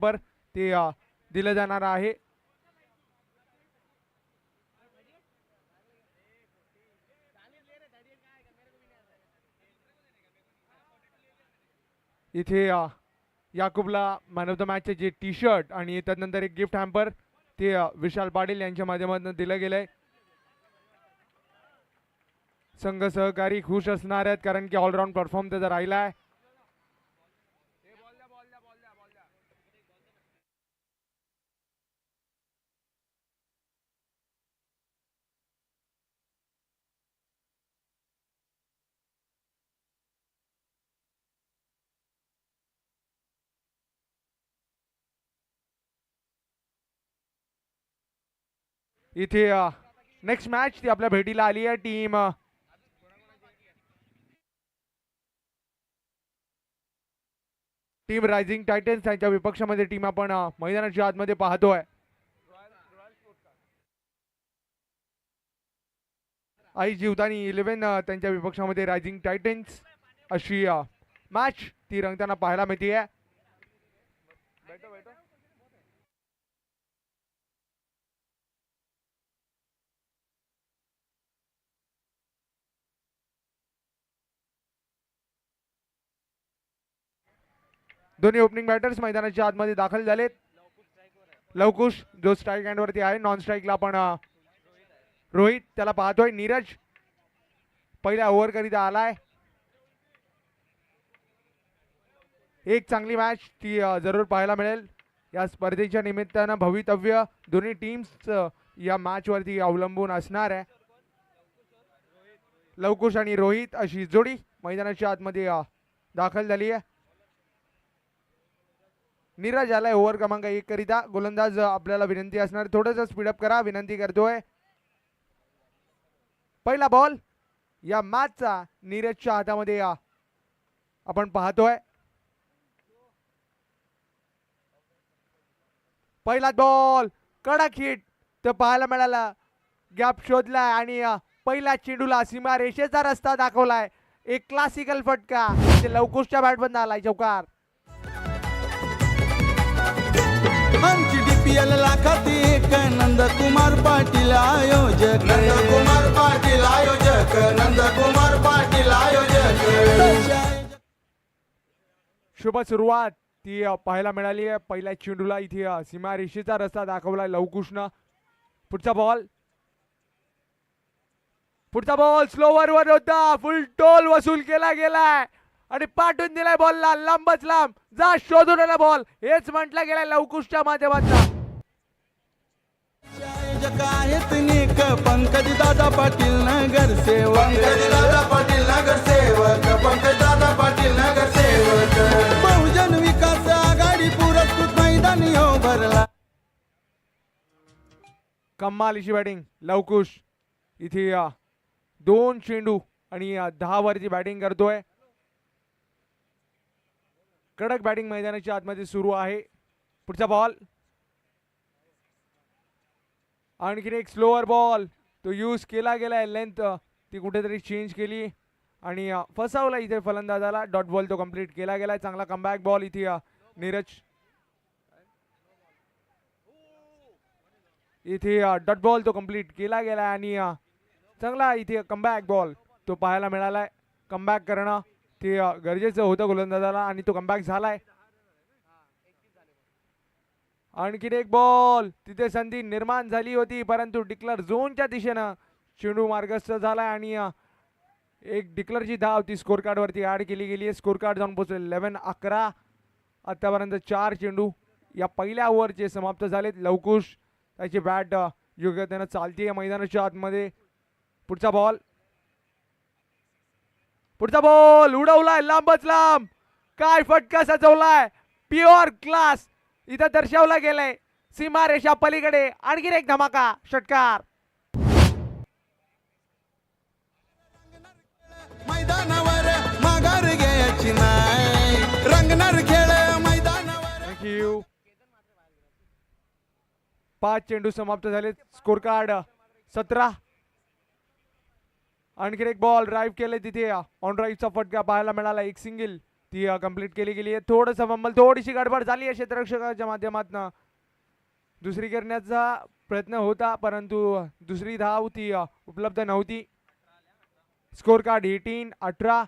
पर ते दिलं जाणार आहे. इथे याकूबला मॅन ऑफ द मॅचचे जे टी शर्ट आणि त्यानंतर एक गिफ्ट हॅम्पर ते विशाल पाटील यांच्या माध्यमातून दिलं गेलंय. संघ सहकारी खुश असणार आहेत कारण की ऑलराऊंड परफॉर्म त्याचा राहिला आहे. इथे नेक्स्ट मॅच ती आपल्या भेटीला आली आहे. टीम रायझिंग टायटन्स त्यांच्या विपक्षामध्ये टीम आपण मैदानाच्या आतमध्ये पाहतोय. आई जीवदानी 11 त्यांच्या विपक्षामध्ये रायझिंग टायटन्स अशी मॅच ती रंगताना पाहायला मिळते. दोन्ही ओपनिंग बॅटर्स मैदानाच्या आतमध्ये दाखल झालेत. लवकुश जो स्ट्राईक हँड वरती आहे, नॉन स्ट्राईकला पण रोहित त्याला पाहतोय. नीरज पहिल्या ओव्हर करिता आलाय. एक चांगली मॅच ती जरूर पाहायला मिळेल. या स्पर्धेच्या निमित्तानं भवितव्य दोन्ही टीम्स या मॅच वरती अवलंबून असणार आहे. लवकुश आणि रोहित अशी जोडी मैदानाच्या आतमध्ये दाखल झाली आहे. नीरज आलाय ओव्हर क्रमांक 1 करिता. गोलंदाज आपल्याला विनंती असणार थोडंसं स्पीडअप करा, विनंती करतोय. पहिला बॉल या मॅचचा नीरजच्या हातामध्ये आपण पाहतोय. पहिला बॉल कडक हिट तर पाहायला मिळाला. गॅप शोधलाय आणि पहिल्या चेंडूला सीमा रेषेचा रस्ता दाखवलाय. एक क्लासिकल फटका ते लवकुशच्या बॅटमधून आलाय. चौकार. आमची डीपीएल लाखाती एक नंदकुमार पाटील आयोजक. नंदकुमार पाटील आयोजक. नंदकुमार पाटील आयोजक. शुभ सुरुवात ती पाहायला मिळाली आहे. पहिल्या चेंडूला इथे सीमा रेषेचा रस्ता दाखवलाय लवकुशनं. पुढचा बॉल स्लोवर वर होता. फुल टोल वसूल केला गेलाय आणि पाठवून दिलाय बॉलला लांबच लांब. जा शोधून आला बॉल हेच म्हटलं गेलंय लवकुशच्या माध्यमातून. आयोजक आहेत निक पंकज दादा पाटील नगरसेवक. पंकज दादा पाटील नगरसेवक. पंकज दादा पाटील नगरसेवक. बहुजन विकास आघाडी पुरस्कृत मैदानी हो भरला. कमाल अशी बॅटिंग लवकुश. इथे 2 चेंडू आणि 10 वरची बॅटिंग करतोय. कडक बॅटिंग मैदानाच्या आतमध्ये सुरू आहे. पुढचा बॉल आणखीन एक स्लोअर बॉल तो यूज केला गेलाय. लेंथ ती कुठेतरी चेंज केली आणि फसावला इथे फलंदाजाला. डॉट बॉल तो कंप्लीट केला गेलाय. चांगला कमबॅक बॉल इथे नीरज. इथे डॉट बॉल तो कंप्लीट केला गेलाय आणि चांगला इथे कमबॅक बॉल तो पाहायला मिळालाय. कमबॅक करणं ते गरजेचं होतं गोलंदाजाला आणि तो कमबॅक झालाय. आणखीन एक बॉल तिथे संधी निर्माण झाली होती परंतु डिक्लर झोनच्या दिशेनं चेंडू मार्गस्थ झालाय आणि एक डिक्लरची धाव ती स्कोर कार्ड वरती ऍड केली गेली आहे. स्कोर कार्ड जाऊन पोहोचले 11-11. आतापर्यंत 4 चेंडू या पहिल्या ओव्हरचे समाप्त झालेत. लवकुश त्याची बॅट योग्यतेनं चालतीये मैदानाच्या आतमध्ये. पुढचा बॉल उडवलाय लांबच लांब. काय फटका सजवलाय. प्युअर क्लास इथं दर्शवला गेलाय. सीमा रेषा पलीकडे आणखीन एक धमाका षटकार. मैदानावर माघार घ्यायची नाही. रंगणार खेळ मैदानावर. थँक्यू. 5 चेंडू समाप्त झाले. Score card 17. आणखीन एक बॉल ड्राईव्ह केले तिथे ऑन ड्राईव्हचा फटका पाहायला मिळाला. एक सिंगल ती कंप्लीट केली गेली आहे. थोडंसं फंबल, थोडीशी गडबड झाली आहे क्षेत्ररक्षकाच्या माध्यमातून. दुसरी करण्याचा प्रयत्न होता परंतु दुसरी धाव ती उपलब्ध नव्हती. Score card 18-18.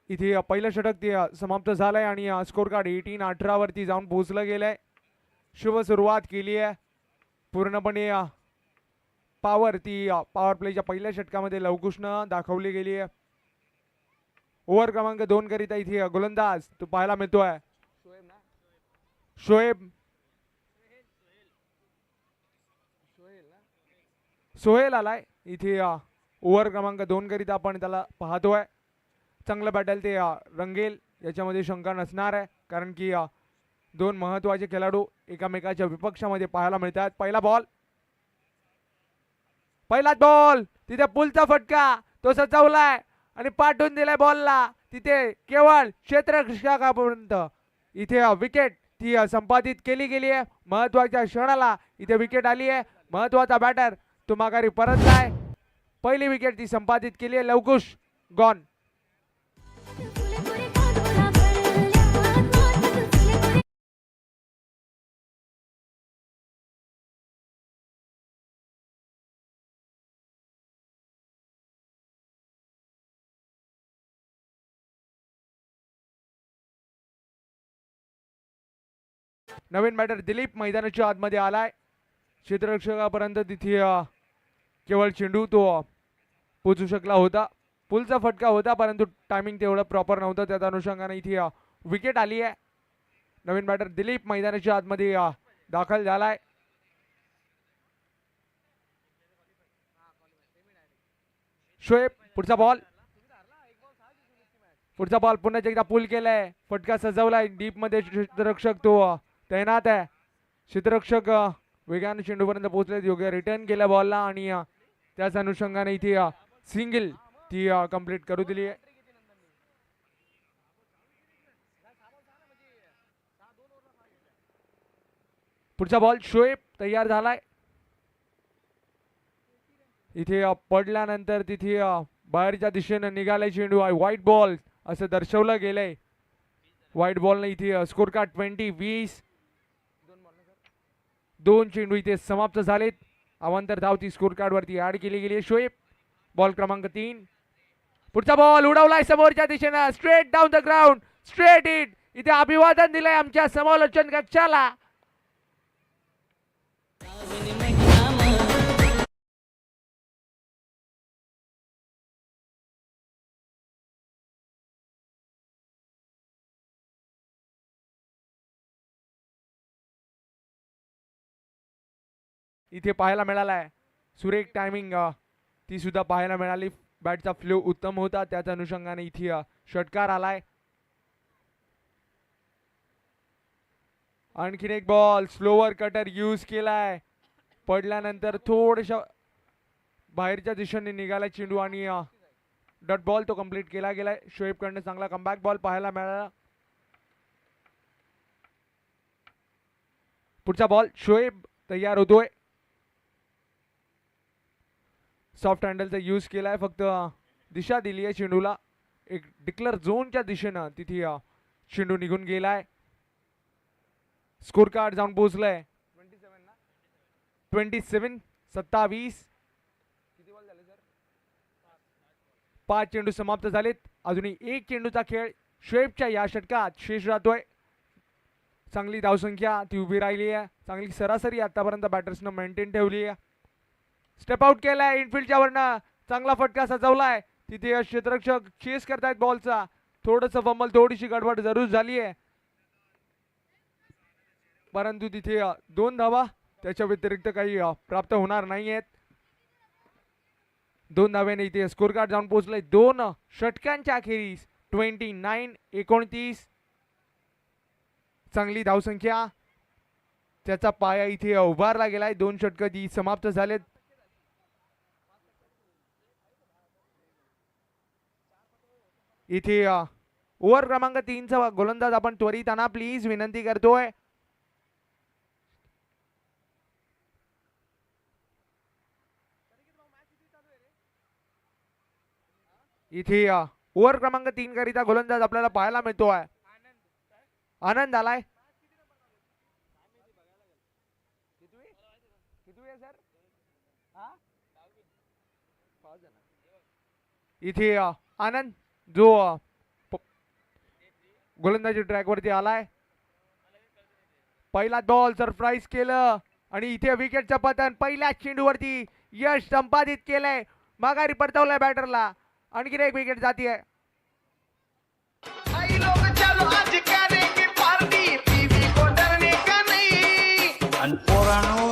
इथे पहिलं षटक ते समाप्त झालंय आणि स्कोर कार्ड 18-18 वरती जाऊन पोहोचलं गेलंय. शुभ सुरुवात केली आहे पूर्णपणे. पॉवर ती पॉवर प्लेच्या पहिल्या षटकामध्ये लवकुशनं दाखवली गेली आहे. ओव्हर क्रमांक 2 करिता इथे गोलंदाज तो पाहायला मिळतोय शोएब सोहेल आलाय इथे. ओव्हर क्रमांक 2 करिता आपण त्याला पाहतोय. चांगलं बॅटल ते रंगेल याच्यामध्ये शंका नसणार आहे कारण की दोन महत्वाचे खेळाडू एकामेकाच्या विपक्षामध्ये पाहायला मिळतात. पहिलाच बॉल तिथे पुलचा फटका तो सजवलाय आणि पाठवून दिलाय बॉलला तिथे केवळ क्षेत्ररक्षकापर्यंत. इथे विकेट ती संपादित केली गेली आहे. महत्वाच्या क्षणाला इथे विकेट आली आहे. महत्वाचा बॅटर तो माघारी परतलाय. पहिली विकेट ती संपादित केली आहे. लवकुश गॉन. नवीन बॅटर दिलीप मैदानाच्या आतमध्ये आलाय. क्षेत्ररक्षकापर्यंत तिथे केवळ चेंडू तो पोचू शकला होता. पुलचा फटका होता परंतु टायमिंग तेवढं प्रॉपर नव्हतं. त्या अनुषंगाने इथे विकेट आली आहे. नवीन बॅटर दिलीप मैदानाच्या आतमध्ये दाखल झालाय. शोएब पुढचा बॉल पुन्हा एकदा पुल केलाय. फटका सजवलाय डीप मध्ये. क्षेत्ररक्षक तो तैनात आहे. क्षेत्ररक्षक वेगाने चेंडूपर्यंत पोहोचले. योग्य रिटर्न केल्या बॉलला आणि त्याच अनुषंगाने इथे सिंगल ती कंप्लीट करू दिली आहे. पुढचा बॉल शोएब तयार झालाय. इथे पडल्यानंतर तिथे बाहेरच्या दिशेने निघालाय चेंडू. व्हाईट बॉल असं दर्शवलं गेलंय. व्हाईट बॉलने इथे स्कोर कार्ड 20-20. दोन चेंडू इथे समाप्त झालेत. अवांतर धाव ती स्कोर कार्ड वरती ऍड केली गेली आहे. शोएब बॉल क्रमांक 3. पुढचा बॉल उडवलाय समोरच्या दिशेनं. Straight down the ground. Straight hit. इथे अभिवादन दिलंय आमच्या समालोचन कक्षाला. इथे पाहायला मिळालाय सुरेख टायमिंग ती सुद्धा पाहायला मिळाली. बॅटचा फ्लो उत्तम होता. त्याच अनुषंगाने इथे षटकार आलाय. आणखीन एक बॉल स्लोवर कटर यूज केलाय. पडल्यानंतर थोडशा बाहेरच्या दिशेने निघालाय चेंडू आणि डॉट बॉल तो कंप्लीट केला गेलाय. शोएब कडनं चांगला कमबॅक बॉल पाहायला मिळाला. पुढचा बॉल शोएब तयार होतोय. सॉफ्ट हँडलचा यूज केलाय. फक्त दिशा दिली आहे चेंडूला. एक डिक्लर झोनच्या दिशेनं तिथे चेंडू निघून गेलाय. स्कोर कार्ड जाऊन पोहोचलाय 27-27. 5 चेंडू समाप्त झालेत. अजूनही एक चेंडूचा खेळ शोएबच्या या षटकात शेष राहतोय. चांगली धावसंख्या ती उभी राहिली आहे. चांगली सरासरी आतापर्यंत बॅटर्सनं मेंटेन ठेवली आहे. स्टेप आउट केलाय इनफिल्डच्या वरनं. चांगला फटका सजवलाय. तिथे क्षेत्ररक्षक चेस करतायत बॉलचा. थोडंसं फंबल, थोडीशी गडबड जरूर झाली आहे परंतु तिथे 2 धावा त्याच्या व्यतिरिक्त काही प्राप्त होणार नाहीयेत. 2 धाव्याने इथे स्कोर कार्ड जाऊन पोहोचले. 2 षटकांच्या अखेरीस 29-29. चांगली धावसंख्या त्याचा पाया इथे उभारला गेलाय. 2 षटक ती समाप्त झालेत. इथे ओव्हर क्रमांक 3चा गोलंदाज आपण त्वरित आणा प्लीज, विनंती करतोय. इथे ओव्हर क्रमांक 3 करिता गोलंदाज आपल्याला पाहायला मिळतो आहे. आनंद आलाय. इथे आनंद जो गोलंदाजी ट्रॅक वरती आलाय. पहिला बॉल सरप्राईज केलं आणि इथे विकेटचं पतन पहिल्या चेंडूवरती यश संपादित केलंय. माघारी परतवलाय बॅटरला. आणखी एक विकेट जातीये. आणि पोरांनो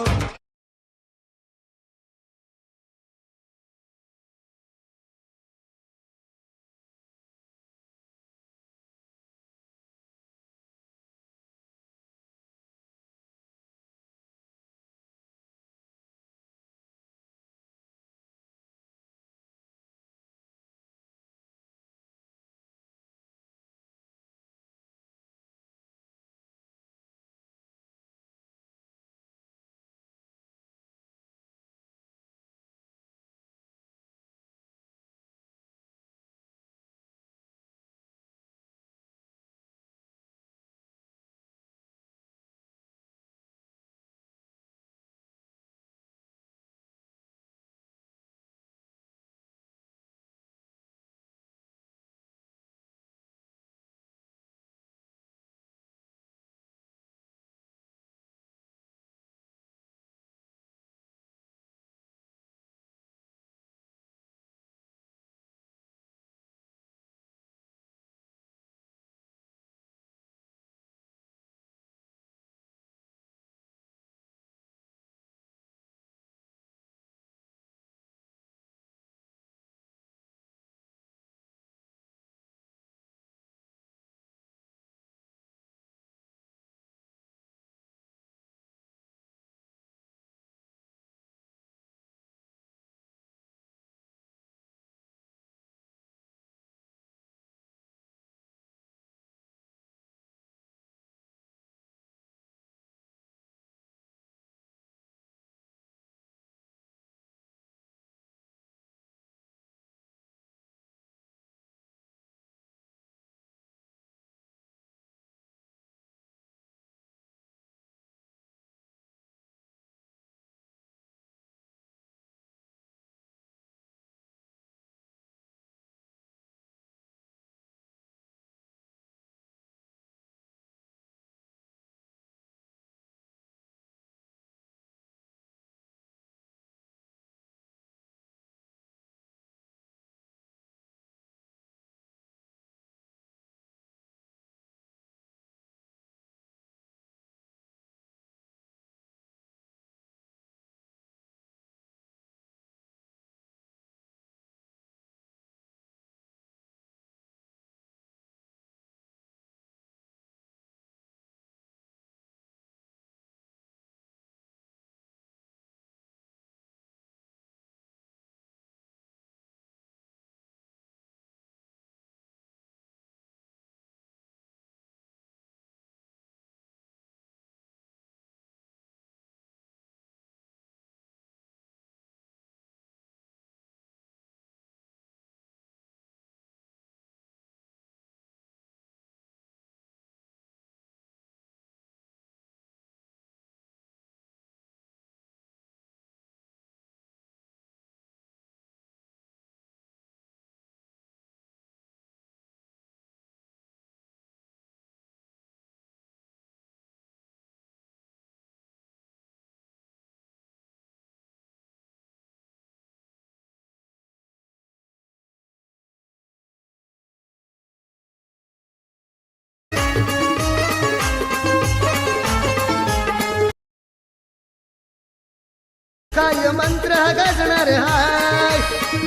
काय मंत्र गाजणार हाय,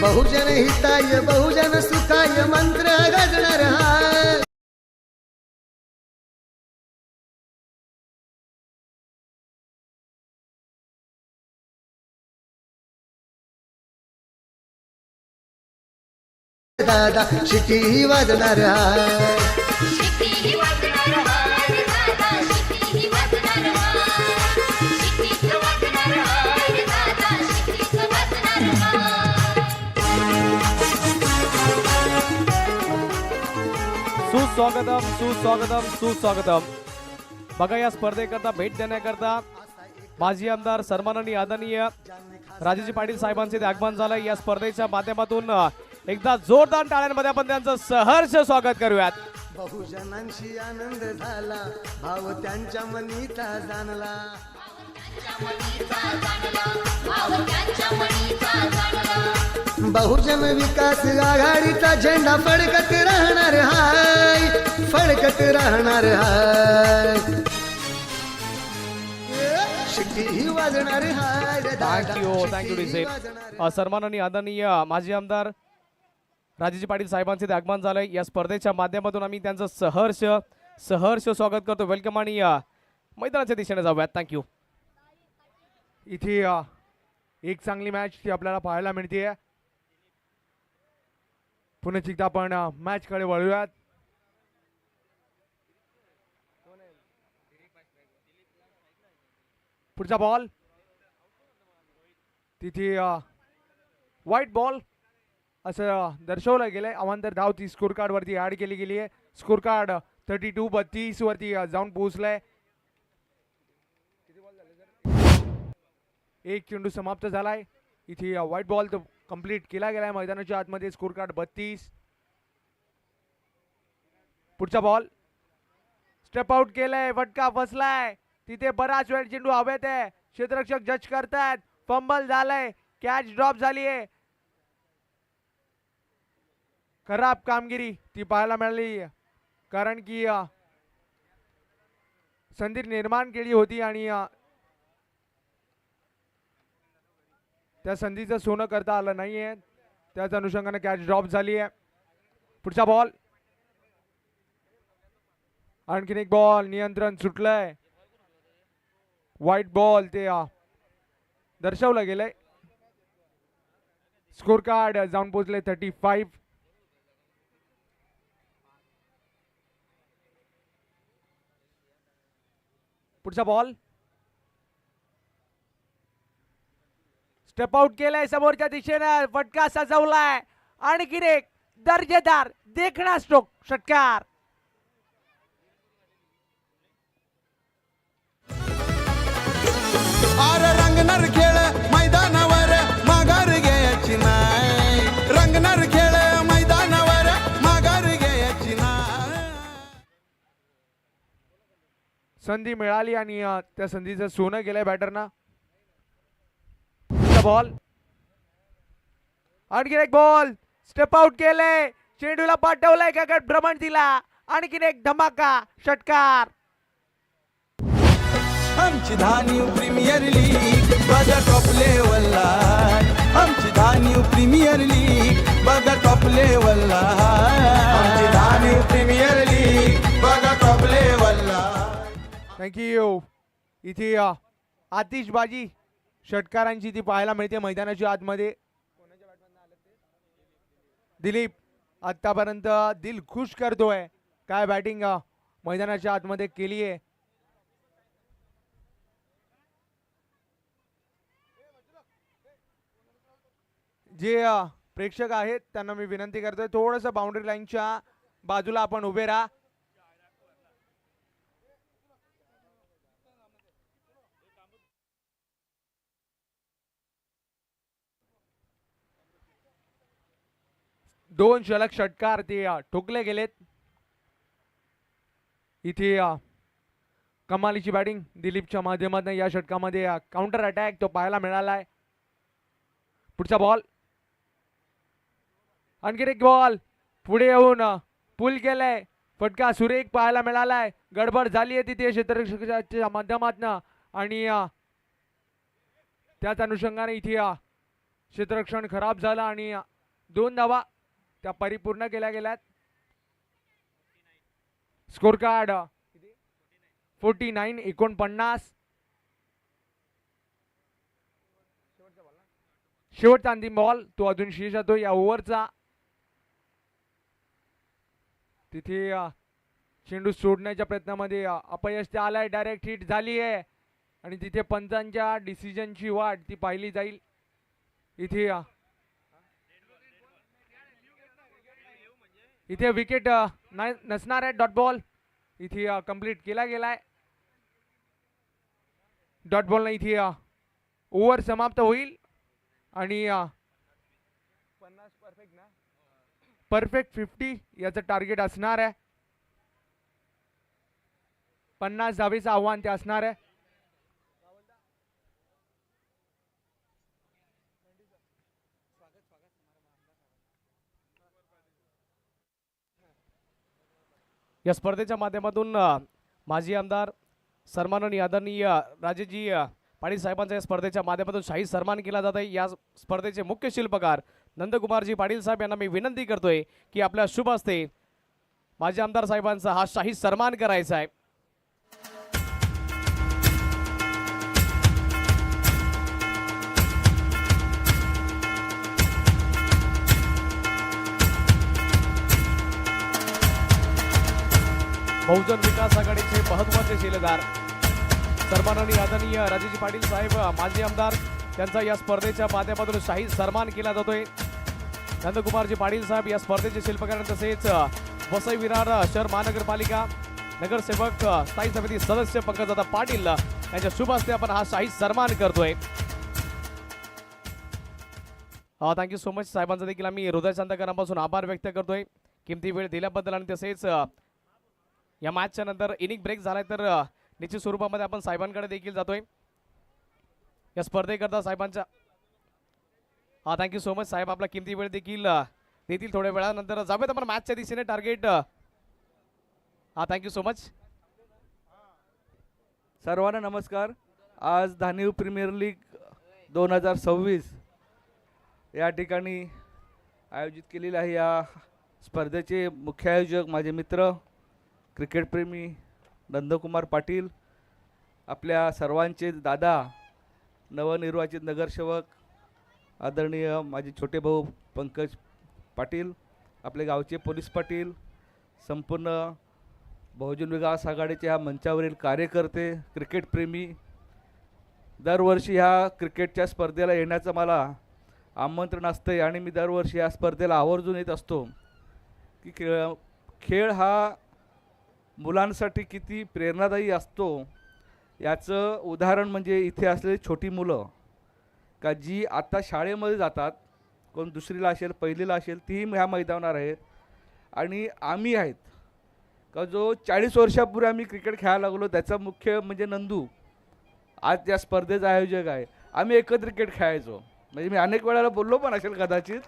बहुजन हिताय बहुजन सुखाय मंत्र गाजणार हाय. दादा शिटी वाजणार हाय, शिटी वाजणार हाय दादा, शिटी वाजणार हाय, शिटीच वाजणार हाय दादा, शिटीच वाजणार हाय. सुस्वागतम सुस्वागतम सुस्वागतम. बघा या स्पर्धेकरता भेट देण्याकरता माजी आमदार सन्माननीय आदरणीय राजेजी पाटील साहेबांचे ते आगमन झालं. या स्पर्धेच्या माध्यमातून एकदा जोरदार टाळ्यांमध्ये आपण त्यांचं सहर्ष स्वागत करूयात. बहुजनांशी आनंद झाला, भाव त्यांच्या मनीचा जाणला. बहुजन विकास आघाडीचा झेंडा फडकत राहणार हाय, फडकत राहणार हाय. शिट्टी वाजणार हाय. Thank you diesel. सन्माननीय आदरणीय माजी आमदार राजेजी पाटील साहेबांचे ते आगमन झालंय. या स्पर्धेच्या माध्यमातून आम्ही त्यांचं सहर्ष स्वागत करतो. वेलकम आणि मैदानाच्या दिशेने जाऊयात. थँक्यू. इथे एक चांगली मॅच ती आपल्याला पाहायला मिळते. पुन्हा एकदा आपण मॅच कडे वळूयात. पुढचा बॉल तिथे व्हाईट बॉल असं दर्शवलं गेलंय. अवांतर धाव ती स्कोर कार्ड वरती ऍड केली गेली आहे. स्कोर कार्ड 32 वरती जाऊन पोहोचलाय. एक चेंडू समाप्त झालाय. इथे व्हाईट बॉल तो कंप्लीट केला गेलाय मैदानाच्या आतमध्ये. Score card 32. पुढचा बॉल स्टेप आउट केलाय, फटका बसलाय. तिथे बराच वेळ चेंडू हवेत आहे. क्षेत्ररक्षक जज करतायत. फंबल झालंय, कॅच ड्रॉप झाली आहे. खराब कामगिरी ती पाहायला मिळाली, कारण की संधी निर्माण केली होती आणि त्या संधीचं सोनं करता आलं नाहीये. त्याच अनुषंगाने कॅच ड्रॉप झाली आहे. पुढचा बॉल आणखीन एक बॉल, नियंत्रण सुटलंय. व्हाईट बॉल ते दर्शवलं गेलंय. स्कोर कार्ड जाऊन पोहोचले 35. पुढचा बॉल स्टेप आउट केलाय समोरच्या दिशेनं, फटका सजवलाय. आणखीन एक दर्जेदार देखणा स्ट्रोक, षटकार. आर रंगणार खेळ मैदानावर माघार घ्यायची नाही. रंगणार खेळ मैदानावर माघार घ्यायची नाही. संधी मिळाली आणि त्या संधीचं सोनं गेलंय बॅटरना. बॉल आणखीन एक बॉल स्टेप आउट केले, चेंडूला पाठवलाय गगन भ्रमंतीला. आणखीन एक धमाका, षटकार. आमची धानीव प्रीमियर लीग बघा टॉप लेवलला. आमची धानीव प्रीमियर लीग बघा टॉप लेवलला. आमची धानीव प्रीमियर लीग बघा टॉप लेवलला. थँक्यू. इथे आतिषबाजी षटकारांची ती पाहायला मिळते मैदानाच्या आतमध्ये. दिलीप आतापर्यंत दिल खुश करतोय. काय बॅटिंग मैदानाच्या आतमध्ये केली आहे. जे प्रेक्षक आहेत त्यांना मी विनंती करतोय, थोडंसं बाउंड्री लाईनच्या बाजूला आपण उभे राहा. दोन शलक षटकार ते ठोकले गेलेत. इथे कमालीची बॅटिंग दिलीपच्या माध्यमातून या षटकामध्ये काउंटर अटॅक तो पाहायला मिळालाय. पुढचा बॉल आणखीन एक बॉल पुढे येऊन पुल केलाय. फटका सुरेख पाहायला मिळालाय. गडबड झाली आहे तिथे क्षेत्ररक्षकाच्या माध्यमातून आणि त्याच अनुषंगाने इथे क्षेत्ररक्षण खराब झालं आणि 2 धावा त्या परिपूर्ण केल्या गेल्यात. Score card 49. शेवटचा अंतिम बॉल तो अजून शेष जातो या ओव्हरचा. तिथे चेंडू सोडण्याच्या प्रयत्नामध्ये अपयश ते आलाय. डायरेक्ट हिट झाली आहे आणि तिथे पंचांच्या डिसिजनची वाट ती पाहिली जाईल. इथे इथे विकेट नसणार आहे. डॉट बॉल इथे कंप्लीट केला गेलाय. डॉट बॉल नाही इथे ओव्हर समाप्त होईल आणि 50 परफेक्ट ना, परफेक्ट 50 याचं टार्गेट असणार आहे. 50 धावेचं आव्हान ते असणार आहे. या स्पर्धेच्या माध्यमातून माजी आमदार सन्माननीय आदरणीय राजेजी पाटील साहेबांचा या स्पर्धेच्या माध्यमातून शाही सन्मान केला जात आहे. या स्पर्धेचे मुख्य शिल्पकार नंदकुमारजी पाटील साहेब यांना मी विनंती करतोय की आपल्या शुभ हस्ते माजी आमदार साहेबांचा हा शाही सन्मान करायचा आहे. बहुजन विकास आघाडीचे महत्वाचे शिलेदार सन्माननीय आदरणीय राजेजी पाटील साहेब माजी आमदार त्यांचा या स्पर्धेच्या माध्यमातून शाही सन्मान केला जातोय. नंदकुमारजी पाटील साहेब या स्पर्धेचे शिल्पकार तसेच वसई विरार शहर महानगरपालिका नगरसेवक स्थायी समिती सदस्य पंकजदादा पाटील यांच्या शुभ हस्ते आपण हा शाही सन्मान करतोय. Thank you so much. साहेबांचा देखील आम्ही हृदयशांतकरांपासून आभार व्यक्त करतोय किमती वेळ दिल्याबद्दल आणि तसेच या मॅचच्या नंतर इनिंग ब्रेक झालाय तर निश्चित स्वरूपामध्ये आपण साहेबांकडे देखील जातोय. या स्पर्धेकरता साहेबांच्या थँक्यू सो मच. साहेब आपला किमती वेळ देखील देतील थोड्या वेळानंतर. जाऊयात आपण मॅचच्या दिशेने. Target thank you so much. सर्वांना नमस्कार. आज धानिव प्रीमियर लीग 2026 या ठिकाणी आयोजित केलेले आहे. या स्पर्धेचे मुख्य आयोजक माझे मित्र क्रिकेटप्रेमी नंदकुमार पाटील, आपल्या सर्वांचे दादा नवनिर्वाचित नगरसेवक आदरणीय माझे छोटे भाऊ पंकज पाटील, आपले गावचे पोलीस पाटील, संपूर्ण बहुजन विकास आघाडीचे ह्या मंचावरील कार्यकर्ते, क्रिकेटप्रेमी. दरवर्षी ह्या क्रिकेटच्या स्पर्धेला येण्याचं मला आमंत्रण असतं आणि मी दरवर्षी या स्पर्धेला आवर्जून येत असतो. की खेळ हा मुलांसाठी किती प्रेरणादायी असतो याचं उदाहरण म्हणजे इथे असलेली छोटी मुलं का जी आता शाळेमध्ये जातात, कोण दुसरीला असेल पहिलीला असेल तीही ह्या मैदानावर आहेत. आणि आम्ही आहेत का जो 40 वर्षापूर्वी आम्ही क्रिकेट खेळायला लागलो त्याचा मुख्य म्हणजे नंदू आज या स्पर्धेचा आयोजक आहे. आम्ही एकत्र क्रिकेट खेळायचो, म्हणजे मी अनेक वेळाला बोललो पण असेल कदाचित.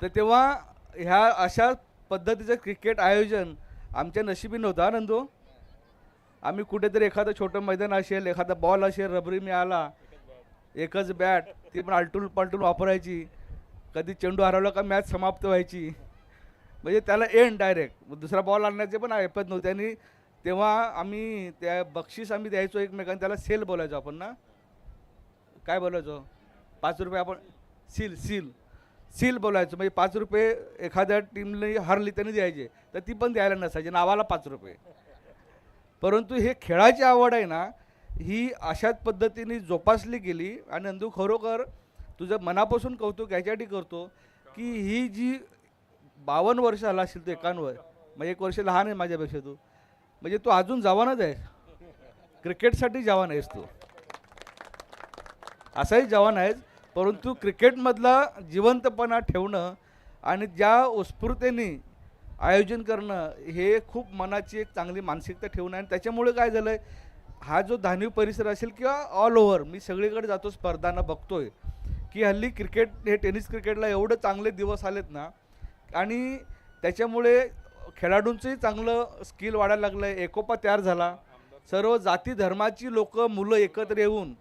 तर तेव्हा ह्या अशा पद्धतीचं क्रिकेट आयोजन आमच्या नशिबी नव्हता नंदू. आम्ही कुठेतरी एखादं छोटं मैदान असेल, एखादा बॉल असेल, रबरी मिळाला, एकच बॅट ती पण आलटून पालटून वापरायची, कधी चेंडू हरवला का मॅच समाप्त व्हायची, म्हणजे त्याला एंड डायरेक्ट. दुसरा बॉल आणण्याचे पण ऐपत नव्हते. आणि तेव्हा आम्ही त्या बक्षीस आम्ही द्यायचो एकमेकांना, त्याला सेल बोलायचो आपण ना, काय बोलायचो, 5 रुपये आपण सील सील सील बोलायचं. म्हणजे 5 रुपये एखाद्या टीमने हरली त्यांनी द्यायचे, तर ती पण द्यायला नसायची, नावाला 5 रुपये. परंतु हे खेळाची आवड आहे ना ही अशाच पद्धतीने जोपासली गेली. आणि नंदू खरोखर तुझं मनापासून कौतुक याच्यासाठी करतो की ही जी 52 वर्ष झाला असेल, तू 51, म्हणजे 1 वर्ष लहान आहे माझ्यापेक्षा तू, म्हणजे तू अजून जवानच आहेस, क्रिकेटसाठी जवान आहेस तू, असाही जवान आहेस. परंतु क्रिकेटमधला जिवंतपणा ठेवणं आणि ज्या उत्स्फूर्तेने आयोजन करणं हे खूप मनाची एक चांगली मानसिकता ठेवणं. आणि त्याच्यामुळे काय झालं आहे, हा जो धानिव परिसर असेल किंवा ऑल ओव्हर मी सगळीकडे जातो स्पर्धांना बघतोय की हल्ली क्रिकेट हे टेनिस क्रिकेटला एवढं चांगले दिवस आलेत ना, आणि त्याच्यामुळे खेळाडूंचंही चांगलं स्किल वाढायला लागलं आहे, एकोपा तयार झाला. सर्व जाती धर्माची लोकं मुलं एकत्र येऊन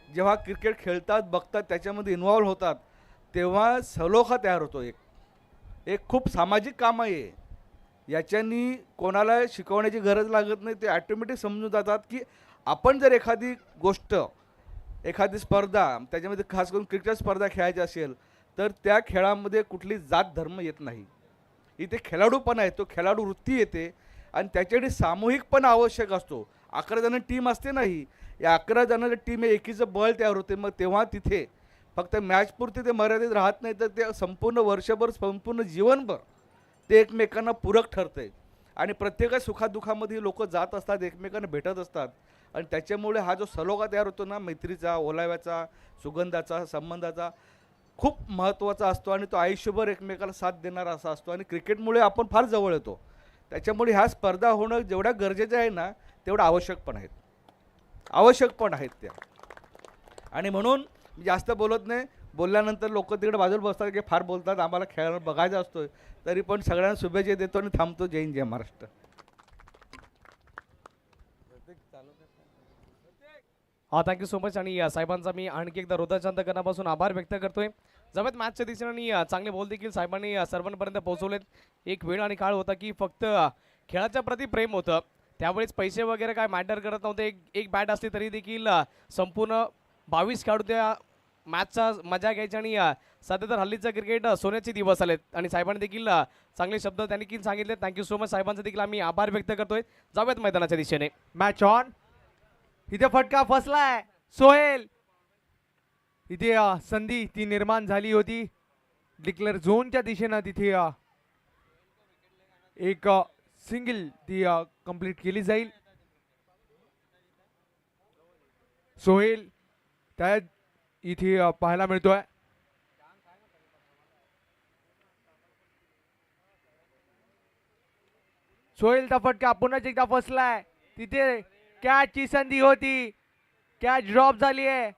जेव्हा क्रिकेट खेळतात, बघतात, त्याच्यामध्ये इन्व्हॉल्व होतात, तेव्हा सलोखा तयार होतो. एक खूप सामाजिक काम आहे. याच्यानी कोणाला शिकवण्याची गरज लागत नाही, ते ॲटोमॅटिक समजून जातात की आपण जर एखादी गोष्ट, एखादी स्पर्धा, त्याच्यामध्ये खास करून क्रिकेट स्पर्धा खेळायची असेल तर त्या खेळामध्ये कुठली जात धर्म येत नाही. इथे खेळाडूपणा येतो, खेळाडू वृत्ती येते आणि त्याच्यासाठी सामूहिकपणा आवश्यक असतो. 11 जण टीम असते नाही, या 11 जणांच्या टीम एकीचं बळ तयार होते. मग तेव्हा तिथे फक्त मॅचपुरते ते मर्यादित राहत नाही, तर ते संपूर्ण वर्षभर, संपूर्ण जीवनभर ते एकमेकांना पूरक ठरते आणि प्रत्येका सुखादुखामध्ये लोक जात असतात, एकमेकांना भेटत असतात आणि त्याच्यामुळे हा जो सलोखा तयार होतो ना, मैत्रीचा, ओलाव्याचा, सुगंधाचा, संबंधाचा, खूप महत्त्वाचा असतो आणि तो आयुष्यभर एकमेकाला साथ देणारा असा असतो आणि क्रिकेटमुळे आपण फार जवळ येतो. त्याच्यामुळे ह्या स्पर्धा होणं जेवढ्या गरजेच्या आहे ना, तेवढं आवश्यक पण आहेत त्या. आणि म्हणून मी जास्त बोलत नाही. बोलल्यानंतर लोक तिकडे बाजूला बसतात की फार बोलतात, आम्हाला खेळायला बघायचा असतोय. तरी पण सगळ्यांना शुभेच्छा देतो आणि थांबतो. जय हिंद, जय महाराष्ट्र. Thank you so much. आणि साहेबांचा मी आणखी एकदा हृदयचंदकरणापासून आभार व्यक्त करतोय. जवळ मॅचच्या दिशेने आणि चांगले बॉल देखील साहेबांनी सर्वांपर्यंत पोहोचवलेत. एक वेळ आणि काळ होता की फक्त खेळाच्या प्रती प्रेम होतं, त्यावेळेस पैसे वगैरे काय मॅटर करत नव्हते. एक बॅट असली तरी देखील संपूर्ण 22 खेळाडू त्या मॅचचा मजा घ्यायची. आणि सध्या तर हल्लीचं क्रिकेट सोन्याचे दिवस आलेत आणि साहेबांनी देखील चांगले शब्द त्यांनी सांगितले. Thank you so much. साहेबांचा देखील आम्ही आभार व्यक्त करतोय. जाऊयात मैदानाच्या दिशेने. Match on. इथे फटका फसलाय. सोहेल, इथे संधी ती निर्माण झाली होती डिक्लेअर झोनच्या दिशेनं. तिथे एक सिंगल ती कंप्लीट केली जाईल. सोहेल त्या इथे पाहायला मिळतोय. सोहेलचा फटका पुन्हा एकदा फसलाय. तिथे कॅचची संधी होती, कॅच ड्रॉप झाली आहे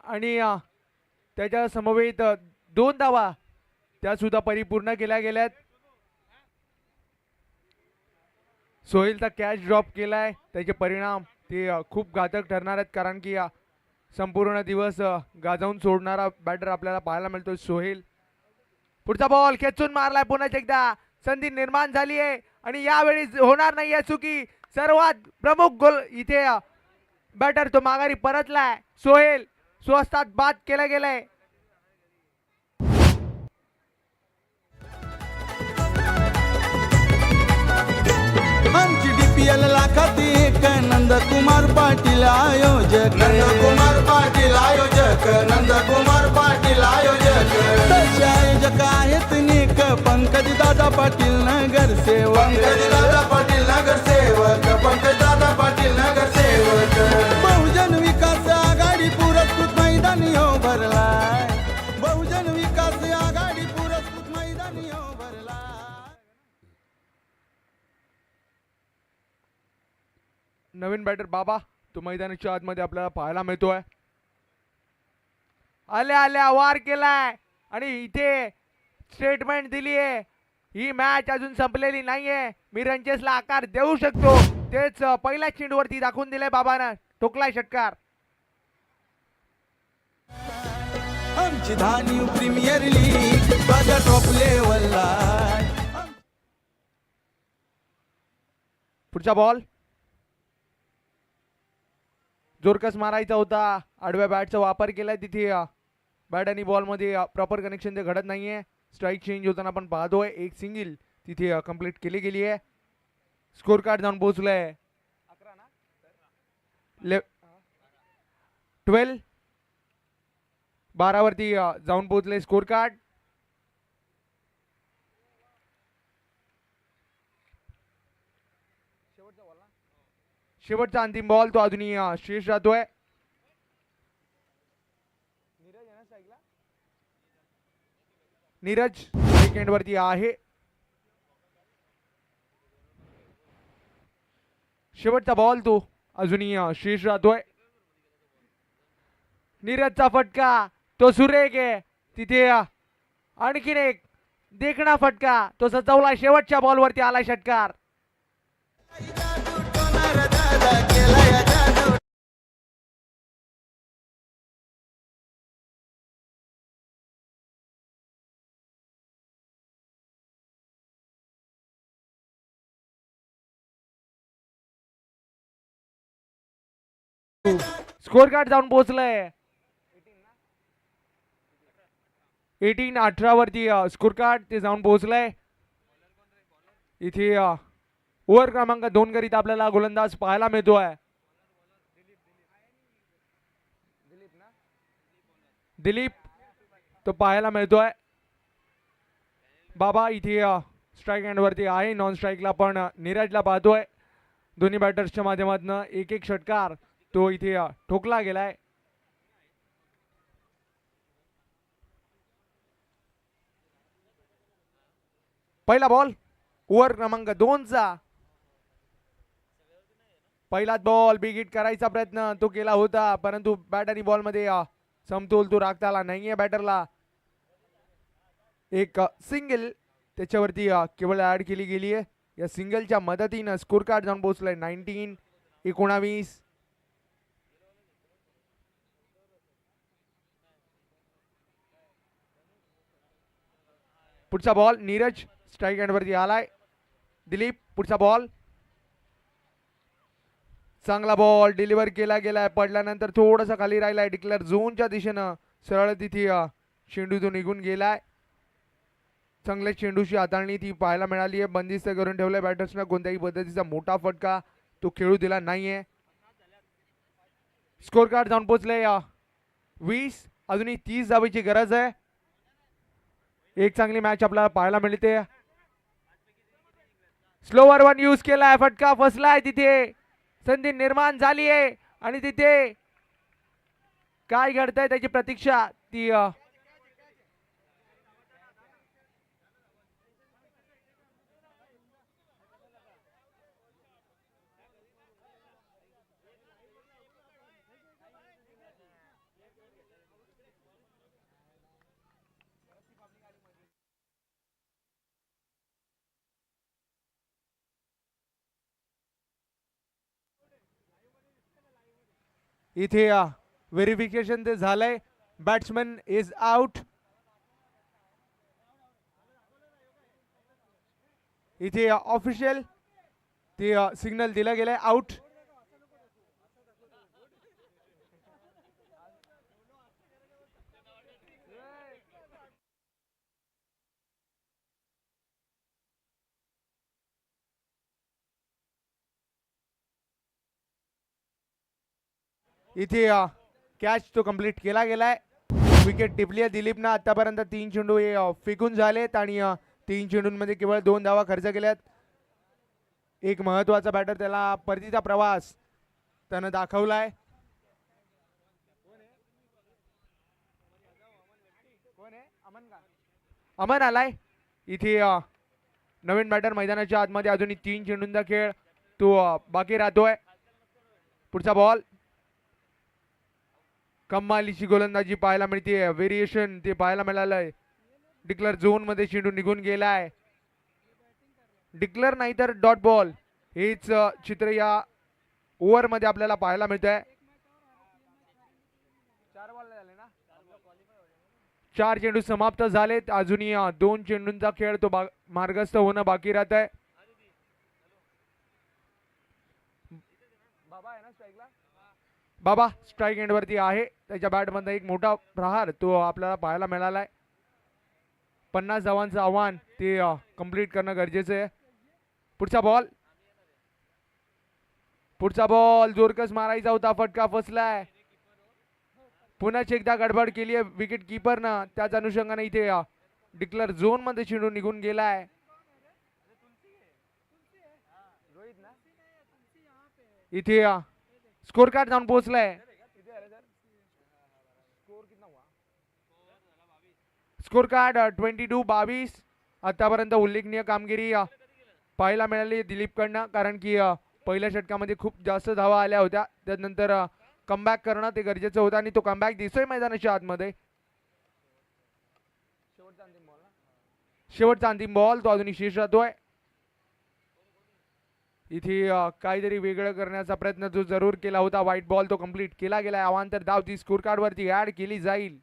आणि त्याच्या समवेत 2 धावा त्या सुद्धा परिपूर्ण केल्या गेल्यात. सोहेलचा कॅच ड्रॉप केलाय, त्याचे परिणाम ते खूप घातक ठरणार आहेत, कारण की संपूर्ण दिवस गाजवून सोडणारा बॅटर आपल्याला पाहायला मिळतो सोहेल. पुढचा बॉल खेचून मारलाय. पुन्हा एकदा संधी निर्माण झाली आहे आणि यावेळी होणार नाही आहे चुकी. सर्वात प्रमुख गोल इथे बॅटर तो माघारी परतलाय. सोहेल स्वस्तात बाद केला गेलाय. आमची DPL लाखात एक नंदकुमार पाटील आयोजक. नंदकुमार पाटील आयोजक. नंदकुमार पाटील आयोजक. तसे आयोजक आहेत नेक पंकज दादा पाटील नगरसेवक. पंकज दादा पाटील नगरसेवक. पंकज दादा पाटील नगरसेवक. बहुजन विकास आघाडी पुरस्कृत मैदानी हो भरलाय. बहुजन विकास आघाडी पुरस्कृत मैदानी हो भरलाय. नवीन बॅटर बाबा तो मैदानाच्या आतमध्ये आपल्याला पाहायला मिळतोय. आल्या वार केलाय आणि इथे स्टेटमेंट दिली आहे, ही मॅच अजून संपलेली नाहीये, मी रंचेसला आकार देऊ शकतो. तेच पहिल्या चेंडूवरती दाखवून दिले बाबानं. ठोकलाय षटकार. आमची धानी प्रीमियर लीग बघा टॉप लेवलला. पुढचा बॉल जोरकस मारायचा होता, आडव्या बॅटचा वापर केलाय. तिथे बॅट आणि बॉल मध्ये प्रॉपर कनेक्शन ते घडत नाहीये. स्ट्राईक चेंज होताना आपण पाहतोय. एक सिंगल तिथे कंप्लीट केली गेली आहे. स्कोर कार्ड जाऊन पोहोचलंय 12 वरती जाऊन पोहोचले स्कोर कार्ड. शेवटचा अंतिम बॉल तो अजूनही शेष राहतोय. नीरज सेकंड वरती आहे. शेवटचा बॉल तो अजूनही शेष राहतोय. नीरजचा फटका तो सुरेख आहे. तिथे आणखीन एक देखणा फटका तो सजवला. शेवटच्या बॉलवरती आला षटकार. स्कोर कार्ड जाऊन पोहोचलंय 18 वरती स्कोर कार्ड ते जाऊन पोहोचलंय. इथे ओव्हर क्रमांक 2 करीता आपल्याला गोलंदाज पाहायला मिळतोय. दिलीप तो पाहायला मिळतोय. बाबा इथे स्ट्राईक हँडवरती आहे. नॉन स्ट्राईकला पण नीरजला पाहतोय. दोन्ही बॅटर्सच्या माध्यमातून एक एक षटकार तो इथे ठोकला गेलाय. पहिला बॉल ओव्हर क्रमांक 2चा. पहिलाच बॉल बिग हिट करायचा प्रयत्न तो केला होता, परंतु बॅट आणि बॉल मध्ये समतोल तो राखता आला नाहीये बॅटरला. एक सिंगल त्याच्यावरती केवळ ऍड केली गेली आहे. या सिंगलच्या मदतीनं स्कोर कार्ड जाऊन पोहोचलाय 19-19. पुढचा बॉल नीरज स्ट्राईक हँडवरती आलाय. दिलीप पुढचा बॉल. चांगला बॉल डिलिव्हर केला गेलाय. पडल्यानंतर थोडासा खाली राहिलाय. डिक्लेअर झोनच्या दिशेनं सरळ तिथे चेंडू तो निघून गेलाय. चांगल्या चेंडूची हाताळणी ती पाहायला मिळाली आहे. बंदिस्त करून ठेवलंय बॅटर्सनं. कोणत्याही पद्धतीचा मोठा फटका तो खेळू दिला नाहीये. स्कोर कार्ड जाऊन पोहोचले 20. अजूनही 30 धावेची गरज आहे. एक चांगली मॅच आपल्याला पाहायला मिळते. स्लोवर वन यूज केलाय. फटका फसलाय. तिथे संधी निर्माण झाली आहे आणि तिथे काय घडतंय त्याची प्रतीक्षा ती इथे व्हेरिफिकेशन ते झालंय. Batsman is out. इथे ऑफिशियल ते सिग्नल दिलं गेलंय आउट. इथे कॅच तो कंप्लीट केला गेलाय. विकेट टिपली आहे दिलीपनं. आतापर्यंत 3 चेंडू हे फेकून झालेत आणि 3 चेंडूंमध्ये केवळ 2 धावा खर्च केल्यात. एक महत्वाचा बॅटर त्याला परतीचा प्रवास त्यानं दाखवलाय. अमन आलाय. इथे नवीन बॅटर मैदानाच्या आतमध्ये. अजूनही 3 चेंडूंचा खेळ तो बाकी राहतोय. पुढचा बॉल. कमालीची गोलंदाजी पाहायला मिळते. व्हेरिएशन ते पाहायला मिळालंय. डिक्लेअर झोन मध्ये चेंडू निघून गेलाय. डिक्लेअर नाही तर डॉट बॉल हेच चित्र या ओव्हर मध्ये आपल्याला पाहायला मिळतंय. 4 चेंडू समाप्त झालेत. अजूनही 2 चेंडूंचा खेळ तो मार्गस्थ होणं बाकी राहत आहे. बाबा स्ट्राईक एंडवरती आहे. त्याच्या बॅटमध्ये एक मोठा प्रहार तो आपल्याला पाहायला मिळालाय. 50 धावांचं आव्हान ते कंप्लीट करणं गरजेचं आहे. पुढचा बॉल. पुढचा बॉल जोरकस मारायचा होता. फटका फसलाय. पुन्हा एकदा गडबड केली आहे विकेट किपरनं. त्याच अनुषंगाने इथे डिक्लेअर झोन मध्ये चेंडू निघून गेलाय. इथे स्कोर कार्ड जाऊन पोहोचलाय. Score card 22-22. आतापर्यंत उल्लेखनीय कामगिरी पाहायला मिळाली दिलीपकडनं. कारण की पहिल्या षटकामध्ये खूप जास्त धावा आल्या होत्या. त्यानंतर कमबॅक करणं ते गरजेचं होतं आणि तो कमबॅक दिसतोय मैदानाच्या आतमध्ये. शेवटचा अंतिम बॉल तो अजूनही शेष राहतोय. इथे काहीतरी वेगळं करण्याचा प्रयत्न तो जरूर केला होता. व्हाईट बॉल तो कंप्लीट केला गेलाय. अवांतर धाव ती स्कोर कार्ड वरती ऍड केली जाईल.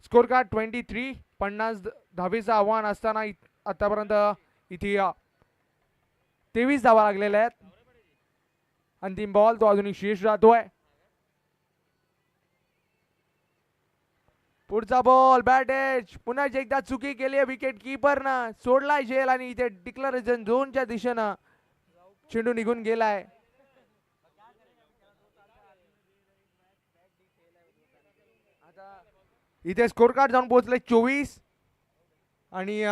Score card 23. 50 धावेचं आव्हान असताना आतापर्यंत इथे 23 धावा लागलेल्या आहेत. अंतिम बॉल तो अजूनही शेष राहतोय. पुढचा बॉल बॅट एज. पुन्हा एकदा चुकी केली आहे विकेट किपरनं. सोडलाय झेल आणि इथे डिक्लेरेशन झोनच्या दिशेनं चेंडू निघून गेलाय. इथे स्कोर कार्ड जाऊन पोहोचले 24 आणि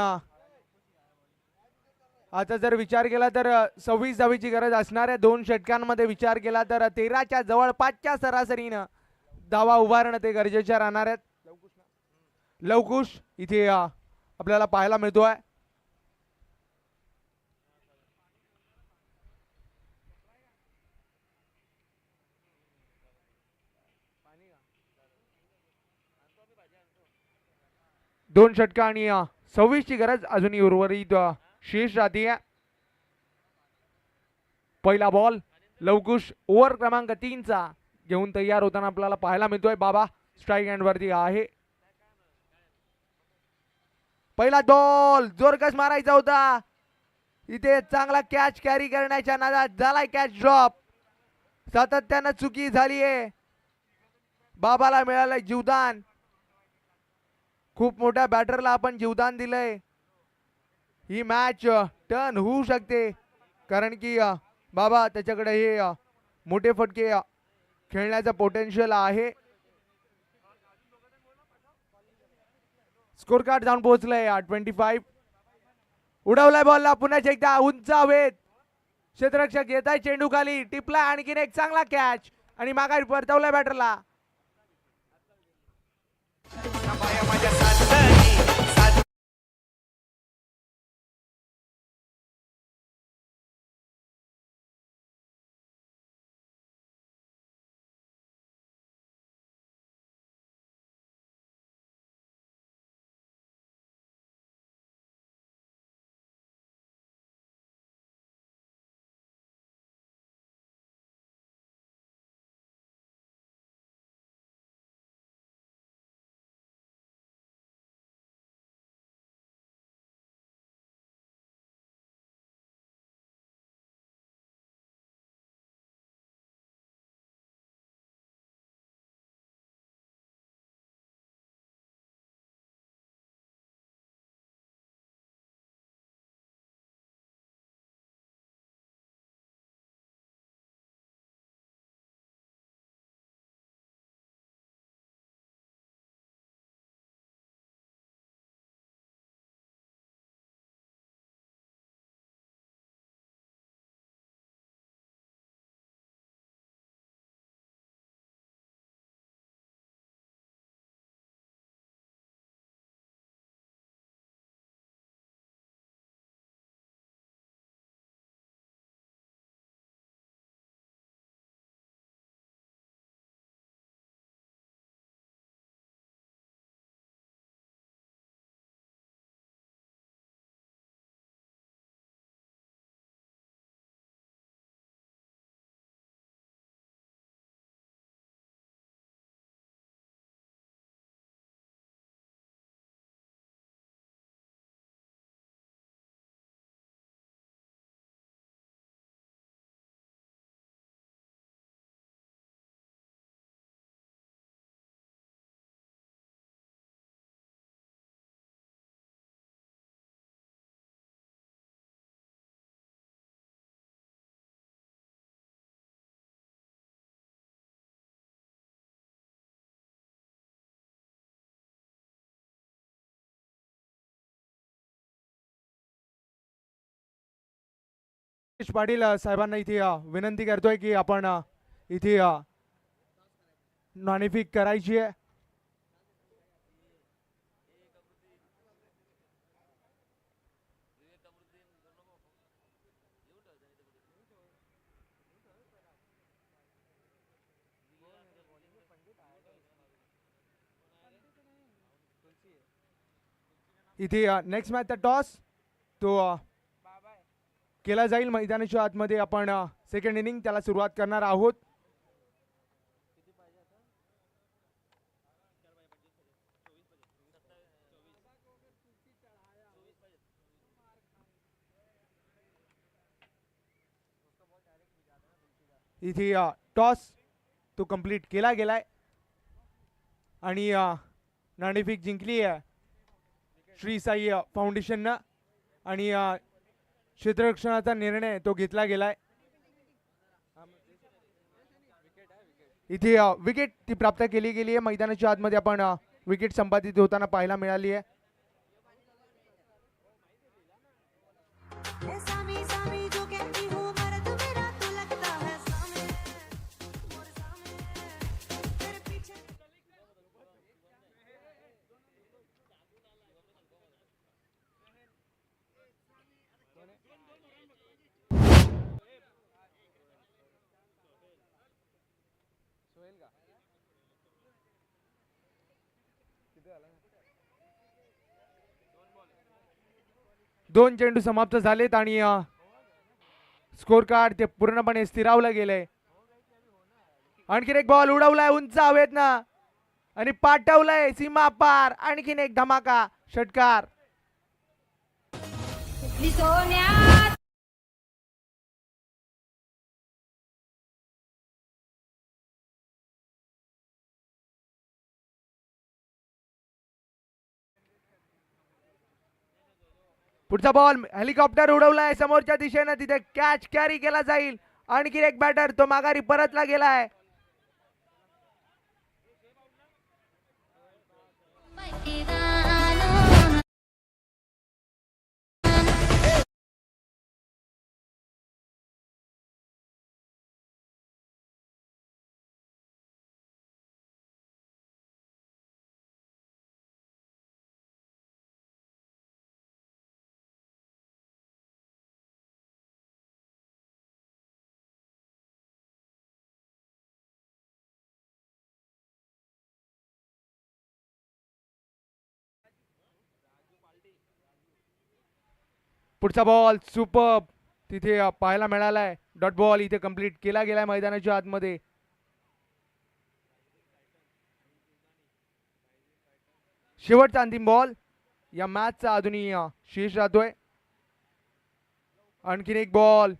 आता जर विचार केला तर 26 धावेची गरज असणाऱ्या 2 षटकांमध्ये विचार केला तर 13च्या जवळपासच्या सरासरीनं धावा उभारणं ते गरजेच्या राहणार आहेत. लवकुश इथे आपल्याला पाहायला मिळतोय. दोन षटक आणि 26 ची गरज अजूनही उर्वरित शेष राहते. पहिला बॉल लवकुश ओव्हर क्रमांक 3 चा घेऊन तयार होताना आपल्याला पाहायला मिळतोय. बाबा स्ट्राईक हँड वरती आहे. पहिला बॉल जोरकस मारायचा होता. इथे चांगला कॅच कॅरी करण्याच्या नादात झालाय कॅच ड्रॉप. सातत्यानं चुकी झालीये. बाबाला मिळालंय जीवदान. खूप मोठ्या बॅटरला आपण जीवदान दिलंय. ही मॅच टर्न होऊ शकते कारण की बाबा त्याच्याकडे हे मोठे फटके खेळण्याचा पोटेन्शियल आहे. स्कोर कार्ड जाऊन पोहोचलंय 25. उडवलाय बॉलला पुन्हा एकदा उंच हवेत. क्षेत्ररक्षक येत आहे चेंडू खाली टिपला आणखीन एक चांगला कॅच आणि माघारी परतवलाय बॅटरला. पाटील साहेबांना इथे विनंती करतोय की आपण इथे नाणेफेक करायची आहे. इथे नेक्स्ट मॅचचा टॉस तो केला जाईल. मैदानाच्या आतमध्ये आपण सेकंड इनिंग त्याला सुरुवात करणार आहोत. इथे टॉस तो कंप्लीट केला गेलाय आणि नाणेफेक जिंकली आहे श्री साई फाउंडेशननं आणि क्षेत्ररक्षणाचा निर्णय तो घेतला गेलाय. इथे विकेट ती प्राप्त केली गेली आहे. मैदानाच्या आतमध्ये आपण विकेट संपादित होताना पाहायला मिळाली आहे. दोन चेंडू समाप्त झालेत आणि स्कोर कार्ड ते पूर्णपणे स्थिरावलं गेलंय. आणखीन एक बॉल उडवलाय उंच हवेत ना आणि पाठवलंय सीमा पार. आणखीन एक धमाका षटकार. सोन्या पुढचा बॉल हेलिकॉप्टर उडवलाय समोरच्या दिशेनं. तिथे कॅच कॅरी केला जाईल. आणखीन एक बॅटर तो माघारी परतला गेलाय. पुढचा बॉल सुपर तिथे पाहायला मिळालाय. डॉट बॉल इथे कंप्लीट केला गेलाय मैदानाच्या आतमध्ये. शेवटचा अंतिम बॉल या मॅचचा अजूनही शेष राहतोय. आणखीन एक बॉल